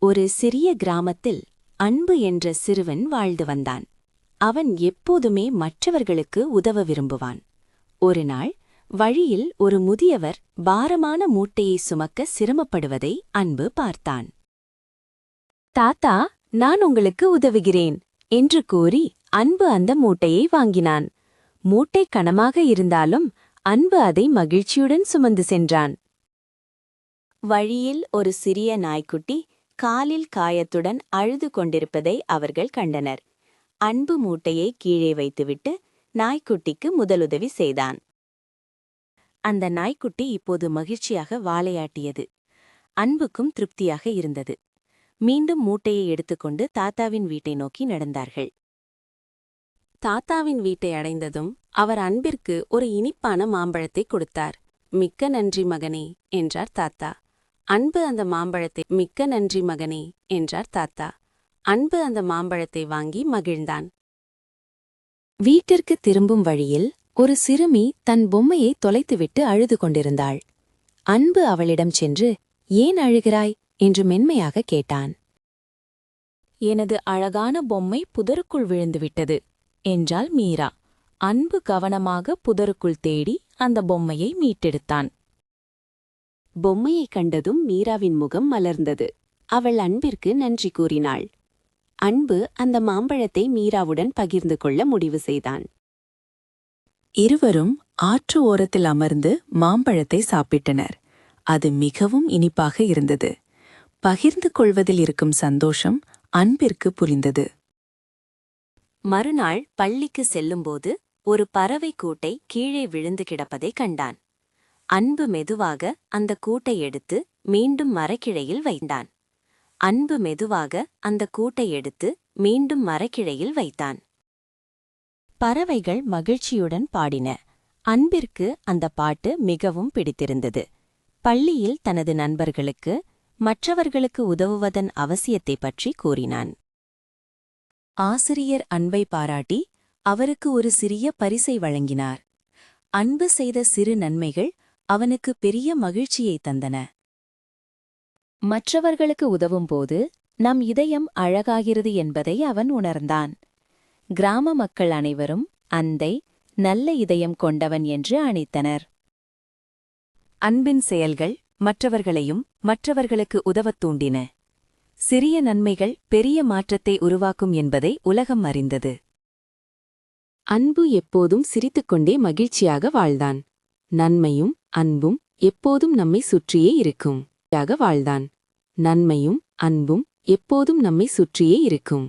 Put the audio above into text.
ஒரு சிறிய கிராமத்தில் அன்பு என்ற சிறுவன் வாழ்ந்து வந்தான். அவன் எப்போதுமே மற்றவர்களுக்கு உதவ விரும்புவான். ஒருநாள் வழியில் ஒரு முதியவர் பாரமான மூட்டையை சுமக்க சிரமப்படுவதை அன்பு பார்த்தான். தாத்தா, நான் உங்களுக்கு உதவுகிறேன் என்று கூறி அன்பு அந்த மூட்டையை வாங்கினான். மூட்டை கனமாக இருந்தாலும் அன்பு அதை மகிழ்ச்சியுடன் சுமந்து சென்றான். வழியில் ஒரு சிறிய நாய்க்குட்டி காலில் காயத்துடன் அழுது கொண்டிருப்பதை அவர்கள் கண்டனர். அன்பு மூட்டையை கீழே வைத்துவிட்டு நாய்க்குட்டிக்கு முதலுதவி செய்தான். அந்த நாய்க்குட்டி இப்போது மகிழ்ச்சியாக வாலையாட்டியது. அன்புக்கும் திருப்தியாக இருந்தது. மீண்டும் மூட்டையை எடுத்துக்கொண்டு தாத்தாவின் வீட்டை நோக்கி நடந்தார்கள். தாத்தாவின் வீட்டை அடைந்ததும் அவர் அன்பிற்கு ஒரு இனிப்பான மாம்பழத்தை கொடுத்தார். மிக்க நன்றி மகனே என்றார் தாத்தா. அன்பு அந்த மாம்பழத்தை மிக்க நன்றி மகனே என்றார் தாத்தா. அன்பு அந்த மாம்பழத்தை வாங்கி மகிழ்ந்தான். வீட்டிற்கு திரும்பும் வழியில் ஒரு சிறுமி தன் பொம்மையை தொலைத்துவிட்டு அழுது கொண்டிருந்தாள். அன்பு அவளிடம் சென்று, ஏன் அழுகிறாய் என்று மென்மையாக கேட்டான். எனது அழகான பொம்மை புதருக்குள் விழுந்துவிட்டது என்றாள் மீரா. அன்பு கவனமாக புதருக்குள் தேடி அந்த பொம்மையை மீட்டெடுத்தான். பொம்மையைக் கண்டதும் மீராவின் முகம் மலர்ந்தது. அவள் அன்பிற்கு நன்றி கூறினாள். அன்பு அந்த மாம்பழத்தை மீராவுடன் பகிர்ந்து கொள்ள முடிவு செய்தான். இருவரும் ஆற்று ஓரத்தில் அமர்ந்து மாம்பழத்தை சாப்பிட்டனர். அது மிகவும் இனிப்பாக இருந்தது. பகிர்ந்து கொள்வதில் இருக்கும் சந்தோஷம் அன்பிற்கு புரிந்தது. மறுநாள் பள்ளிக்கு செல்லும்போது ஒரு பறவை கூட்டை கீழே விழுந்து கிடப்பதை கண்டான். அன்பு மெதுவாக அந்த கூட்டை எடுத்து மீண்டும் மரக்கிளையில் வைத்தான். அன்பு மெதுவாக அந்த கூட்டை எடுத்து மீண்டும் மரக்கிளையில் வைத்தான். பறவைகள் மகிழ்ச்சியுடன் பாடின. அன்பிற்கு அந்த பாட்டு மிகவும் பிடித்திருந்தது. பள்ளியில் தனது நண்பர்களுக்கு மற்றவர்களுக்கு உதவுவதன் அவசியத்தை பற்றி கூறினான். ஆசிரியர் அன்பை பாராட்டி அவருக்கு ஒரு சிறிய பரிசை வழங்கினார். அன்பு செய்த சிறு நன்மைகள் அவனுக்கு பெரிய மகிழ்ச்சியை தந்தன. மற்றவர்களுக்கு உதவும்போது நம் இதயம் அழகாகிறது என்பதை அவன் உணர்ந்தான். கிராம மக்கள் அனைவரும் அன்பை நல்ல இதயம் கொண்டவன் என்று அழைத்தனர். அன்பின் செயல்கள் மற்றவர்களையும் மற்றவர்களுக்கு உதவத் தூண்டின. சிறிய நன்மைகள் பெரிய மாற்றத்தை உருவாக்கும் என்பதை உலகம் அறிந்தது. அன்பு எப்போதும் சிரித்துக்கொண்டே மகிழ்ச்சியாக வாழ்ந்தான். நன்மையும் அன்பும் எப்போதும் நம்மை சுற்றியே இருக்கும். வாழ்ந்தான். நன்மையும் அன்பும் எப்போதும் நம்மை சுற்றியே இருக்கும்.